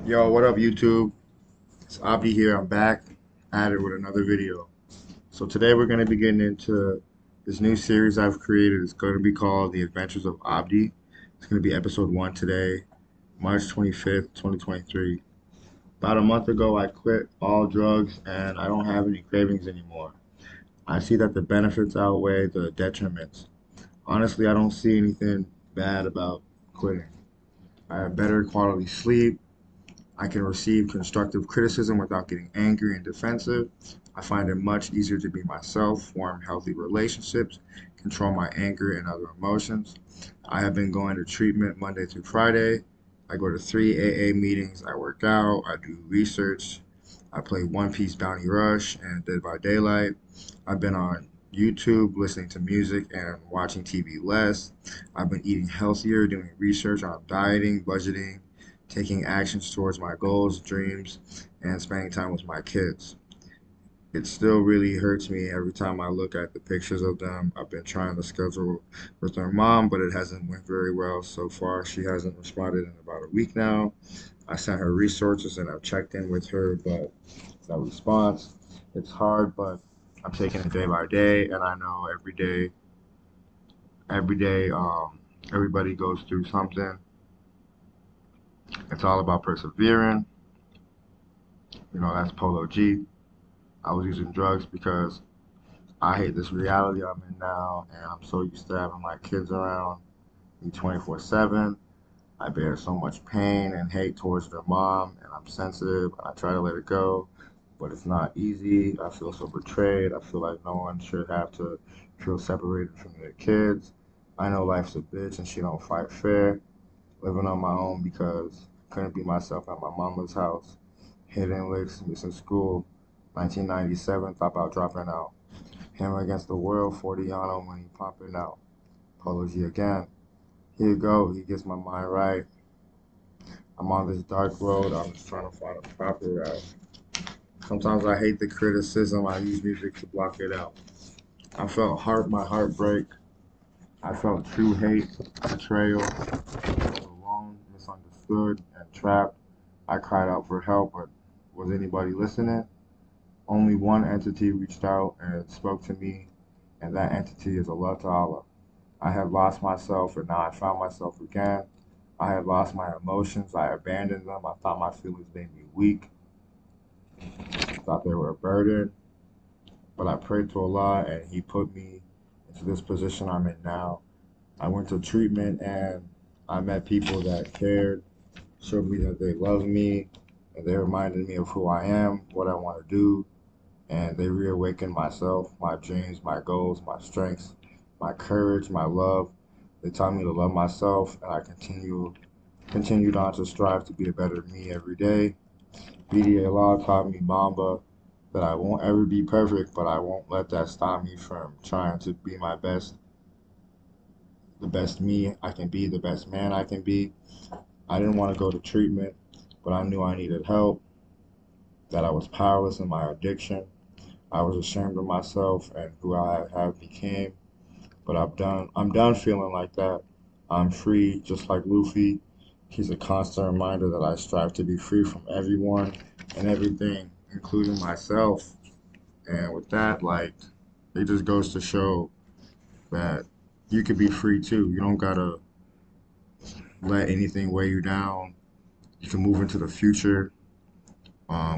Yo, what up, YouTube? It's Abdi here. I'm back at it with another video. So today we're going to be getting into this new series I've created. It's going to be called The Adventures of Abdi. It's going to be episode 1 today, March 25th, 2023. About a month ago, I quit all drugs and I don't have any cravings anymore. I see that the benefits outweigh the detriments. Honestly, I don't see anything bad about quitting. I have better quality sleep. I can receive constructive criticism without getting angry and defensive. I find it much easier to be myself, form healthy relationships, control my anger and other emotions. I have been going to treatment Monday through Friday. I go to 3 AA meetings, I work out, I do research, I play One Piece Bounty Rush and Dead by Daylight. I've been on YouTube listening to music and watching TV less. I've been eating healthier, doing research on dieting, budgeting, taking actions towards my goals, dreams, and spending time with my kids. It still really hurts me every time I look at the pictures of them. I've been trying to schedule with their mom, but it hasn't went very well so far. She hasn't responded in about a week now. I sent her resources and I've checked in with her, but no response. It's hard, but I'm taking it day by day, and I know every day, everybody goes through something. It's all about persevering. That's Polo G. I was using drugs because I hate this reality I'm in now, and I'm so used to having my kids around me 24/7. I bear so much pain and hate towards their mom, and I'm sensitive. I try to let it go, but it's not easy. I feel so betrayed. I feel like no one should have to feel separated from their kids. I know life's a bitch and she don't fight fair. Living on my own because I couldn't be myself at my mama's house. Hitting licks, missing school. 1997, thought about dropping out. Him against the world, 40 on him when he popping out. Polo G again. Here you go, he gets my mind right. I'm on this dark road, I'm just trying to find a proper route. Sometimes I hate the criticism, I use music to block it out. I felt my heart break. I felt true hate, betrayal, alone, misunderstood, and trapped. I cried out for help, but was anybody listening? Only one entity reached out and spoke to me, and that entity is Allah Ta'ala. I had lost myself, and now I found myself again. I had lost my emotions. I abandoned them. I thought my feelings made me weak. I thought they were a burden. But I prayed to Allah, and He put me into this position I'm in now. I went to treatment, and I met people that cared, showed me that they loved me, and they reminded me of who I am, what I want to do, and they reawakened myself, my dreams, my goals, my strengths, my courage, my love. They taught me to love myself, and I continued on to strive to be a better me every day. BDA Law taught me Mamba that I won't ever be perfect, but I won't let that stop me from trying to be my best, the best me I can be, the best man I can be. I didn't want to go to treatment, but I knew I needed help, that I was powerless in my addiction. I was ashamed of myself and who I have became. But I'm done feeling like that. I'm free, just like Luffy. He's a constant reminder that I strive to be free from everyone and everything, including myself. And with that, like, it just goes to show that you can be free too. You don't gotta let anything weigh you down. You can move into the future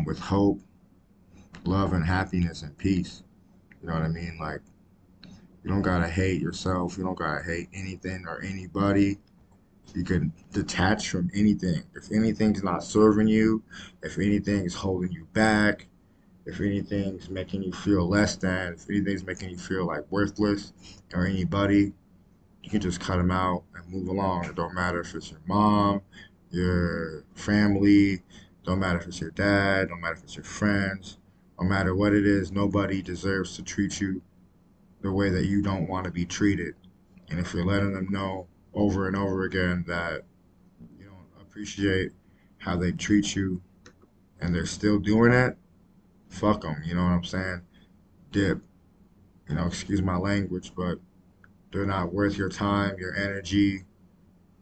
with hope, love, and happiness and peace. You know what I mean? Like, you don't gotta hate yourself. You don't gotta hate anything or anybody. You can detach from anything. If anything's not serving you, if anything's holding you back, if anything's making you feel less than, if anything's making you feel like worthless or anybody, you can just cut them out and move along. It don't matter if it's your mom, your family, don't matter if it's your dad, don't matter if it's your friends, no matter what it is, nobody deserves to treat you the way that you don't want to be treated. And if you're letting them know over and over again that you don't appreciate how they treat you and they're still doing it, fuck them. You know what I'm saying? Dip. Excuse my language, but they're not worth your time, your energy,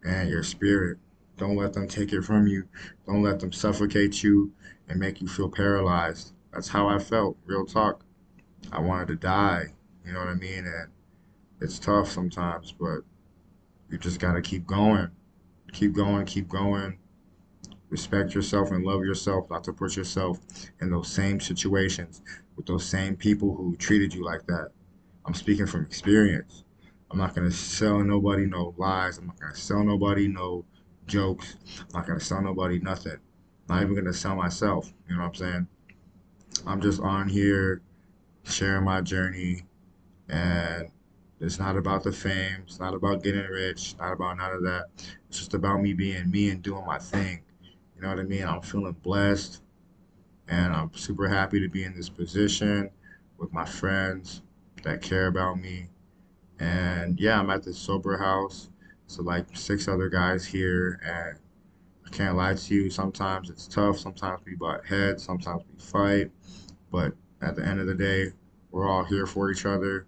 and your spirit. Don't let them take it from you. Don't let them suffocate you and make you feel paralyzed. That's how I felt, real talk. I wanted to die, you know what I mean? And it's tough sometimes, but you just got to keep going. Keep going, keep going. Respect yourself and love yourself, not to put yourself in those same situations with those same people who treated you like that. I'm speaking from experience. I'm not gonna sell nobody no lies. I'm not gonna sell nobody no jokes. I'm not gonna sell nobody nothing. I'm not even gonna sell myself. You know what I'm saying? I'm just on here sharing my journey, and it's not about the fame. It's not about getting rich. Not about none of that. It's just about me being me and doing my thing. You know what I mean? I'm feeling blessed, and I'm super happy to be in this position with my friends that care about me. And yeah, I'm at this sober house. So like six other guys here, and I can't lie to you. Sometimes it's tough. Sometimes we butt heads. Sometimes we fight. But at the end of the day, we're all here for each other,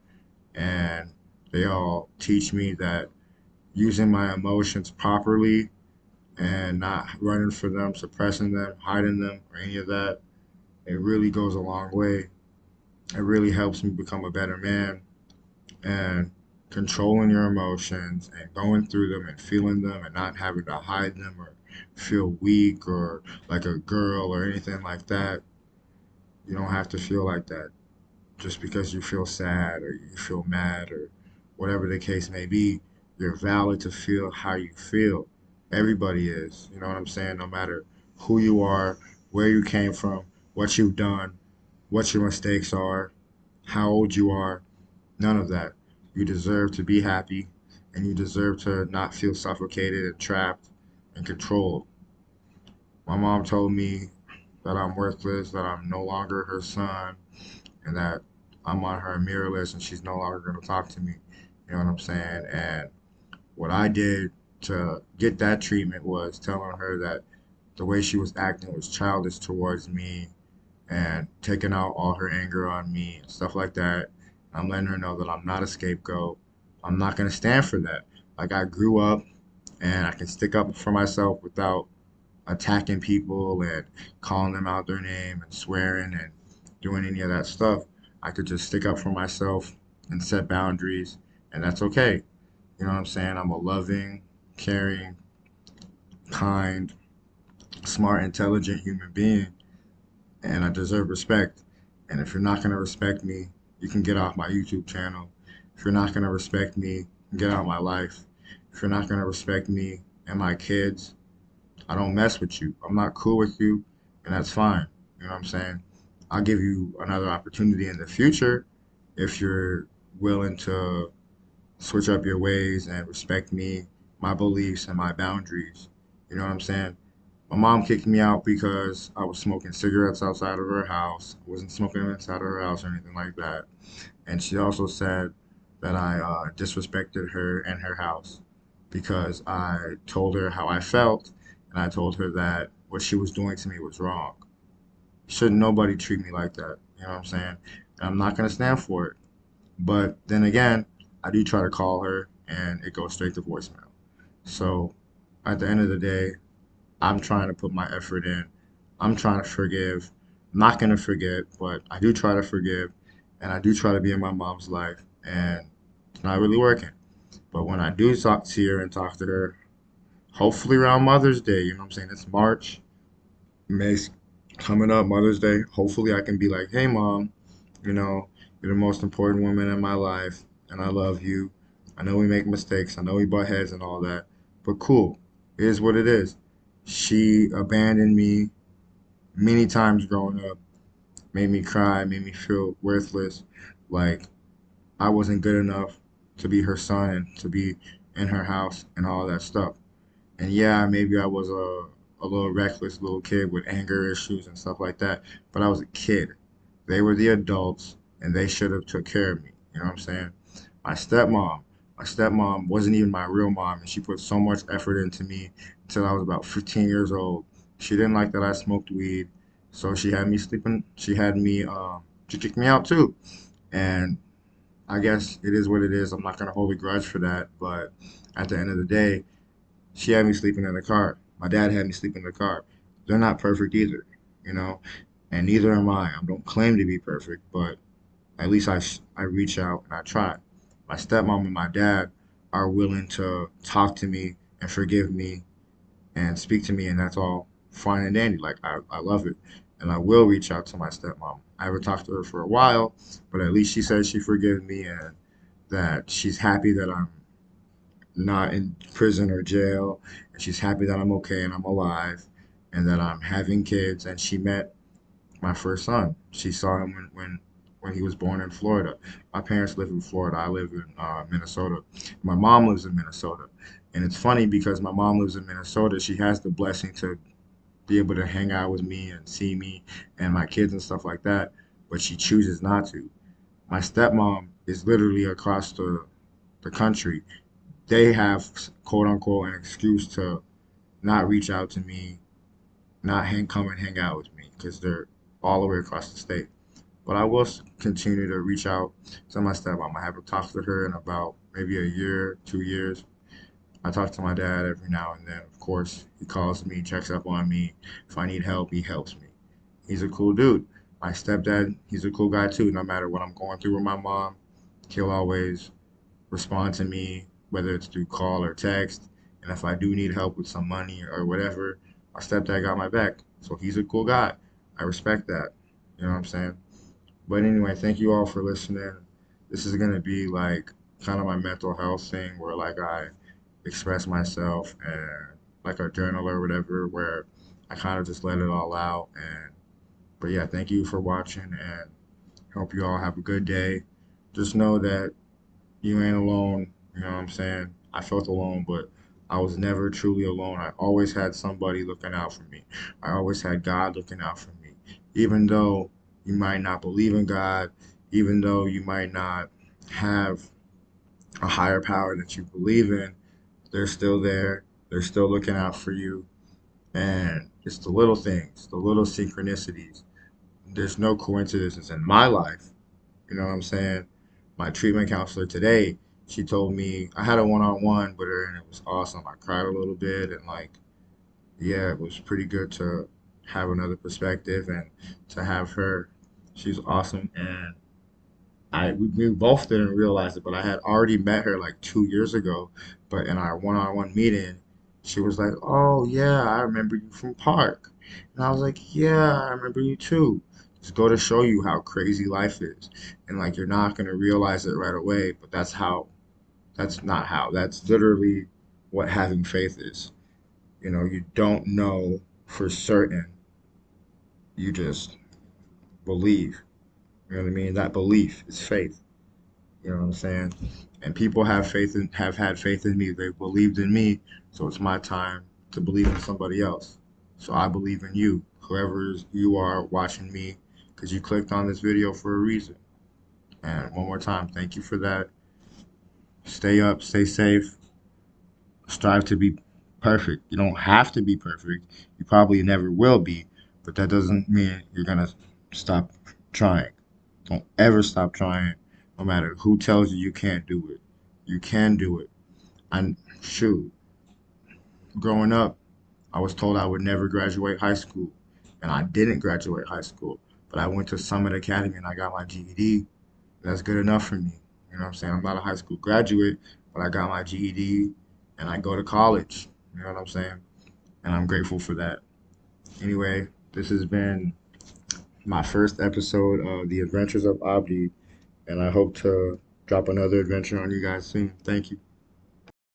and they all teach me that using my emotions properly and not running for them, suppressing them, hiding them, or any of that, it really goes a long way. It really helps me become a better man, and controlling your emotions and going through them and feeling them and not having to hide them or feel weak or like a girl or anything like that. You don't have to feel like that just because you feel sad or you feel mad or whatever the case may be. You're valid to feel how you feel. Everybody is. You know what I'm saying? No matter who you are, where you came from, what you've done, what your mistakes are, how old you are, none of that. You deserve to be happy, and you deserve to not feel suffocated and trapped and controlled. My mom told me that I'm worthless, that I'm no longer her son, and that I'm on her mirror list and she's no longer going to talk to me. You know what I'm saying? And what I did to get that treatment was telling her that the way she was acting was childish towards me and taking out all her anger on me and stuff like that. I'm letting her know that I'm not a scapegoat. I'm not going to stand for that. Like, I grew up and I can stick up for myself without attacking people and calling them out their name and swearing and doing any of that stuff. I could just stick up for myself and set boundaries, and that's okay. You know what I'm saying? I'm a loving, caring, kind, smart, intelligent human being, and I deserve respect. And if you're not going to respect me, you can get off my YouTube channel. If you're not going to respect me, get out of my life. If you're not going to respect me and my kids, I don't mess with you. I'm not cool with you, and that's fine. You know what I'm saying? I'll give you another opportunity in the future if you're willing to switch up your ways and respect me, my beliefs, and my boundaries. You know what I'm saying? My mom kicked me out because I was smoking cigarettes outside of her house. I wasn't smoking them inside of her house or anything like that. And she also said that I disrespected her and her house because I told her how I felt, and I told her that what she was doing to me was wrong. Shouldn't nobody treat me like that. You know what I'm saying? And I'm not going to stand for it. But then again, I do try to call her, and it goes straight to voicemail. So at the end of the day, I'm trying to put my effort in. I'm trying to forgive. I'm not going to forget, but I do try to forgive, and I do try to be in my mom's life, and it's not really working. But when I do talk to her and talk to her, hopefully around Mother's Day, you know what I'm saying? It's March, May's coming up, Mother's Day. Hopefully I can be like, hey, mom, you know, you're the most important woman in my life, and I love you. I know we make mistakes. I know we butt heads and all that, but cool. It is what it is. She abandoned me many times growing up, made me cry, made me feel worthless, like I wasn't good enough to be her son and to be in her house and all that stuff. And yeah, maybe I was a little reckless little kid with anger issues and stuff like that, but I was a kid. They were the adults and they should have took care of me. You know what I'm saying? My stepmom, my stepmom wasn't even my real mom, and she put so much effort into me until I was about 15 years old. She didn't like that I smoked weed, so she had me sleeping. She kicked me out too. And I guess it is what it is. I'm not gonna hold a grudge for that, but at the end of the day, she had me sleeping in the car. My dad had me sleep in the car. They're not perfect either, you know, and neither am I. I don't claim to be perfect, but at least I reach out and I try. My stepmom and my dad are willing to talk to me and forgive me and speak to me, and that's all fine and dandy. Like I love it, and I will reach out to my stepmom. I haven't talked to her for a while, but at least she says she forgives me and that she's happy that I'm not in prison or jail, and she's happy that I'm okay and I'm alive, and that I'm having kids. And she met my first son. She saw him when he was born in Florida. My parents live in Florida. I live in Minnesota. My mom lives in Minnesota. And it's funny because my mom lives in Minnesota. She has the blessing to be able to hang out with me and see me and my kids and stuff like that, but she chooses not to. My stepmom is literally across the country. They have, quote unquote, an excuse to not reach out to me, not come and hang out with me because they're all the way across the state. But I will continue to reach out to my stepmom. I haven't talked to her in about maybe a year, 2 years. I talk to my dad every now and then. Of course, he calls me, checks up on me. If I need help, he helps me. He's a cool dude. My stepdad, he's a cool guy too. No matter what I'm going through with my mom, he'll always respond to me, whether it's through call or text. And if I do need help with some money or whatever, my stepdad got my back. So he's a cool guy. I respect that. You know what I'm saying? But anyway, thank you all for listening. This is gonna be like kind of my mental health thing where like I express myself and like a journal or whatever where I kind of just let it all out. And but yeah, thank you for watching and hope you all have a good day. Just know that you ain't alone. You know what I'm saying? I felt alone, but I was never truly alone. I always had somebody looking out for me. I always had God looking out for me. Even though you might not believe in God, even though you might not have a higher power that you believe in, they're still there. They're still looking out for you. And it's the little things, the little synchronicities. There's no coincidences in my life. You know what I'm saying? My treatment counselor today, she told me I had a one-on-one with her and it was awesome. I cried a little bit and like, yeah, it was pretty good to have another perspective and to have her. She's awesome and we both didn't realize it, but I had already met her like 2 years ago. But in our one-on-one meeting, she was like, "Oh yeah, I remember you from Park," and I was like, "Yeah, I remember you too." Just go to show you how crazy life is, and like you're not gonna realize it right away, but that's how. That's not how. That's literally what having faith is. You know, you don't know for certain. You just believe. You know what I mean? That belief is faith. You know what I'm saying? And people have had faith in me. They believed in me, so it's my time to believe in somebody else. So I believe in you, whoever you are watching me, because you clicked on this video for a reason. And one more time, thank you for that. Stay up, stay safe, strive to be perfect. You don't have to be perfect. You probably never will be, but that doesn't mean you're gonna stop trying. Don't ever stop trying, no matter who tells you you can't do it. You can do it. And shoot, growing up, I was told I would never graduate high school, and I didn't graduate high school. But I went to Summit Academy and I got my GED. That's good enough for me. You know what I'm saying? I'm not a high school graduate, but I got my GED and I go to college. You know what I'm saying? And I'm grateful for that. Anyway, this has been my first episode of The Adventures of Abdi, and I hope to drop another adventure on you guys soon. Thank you.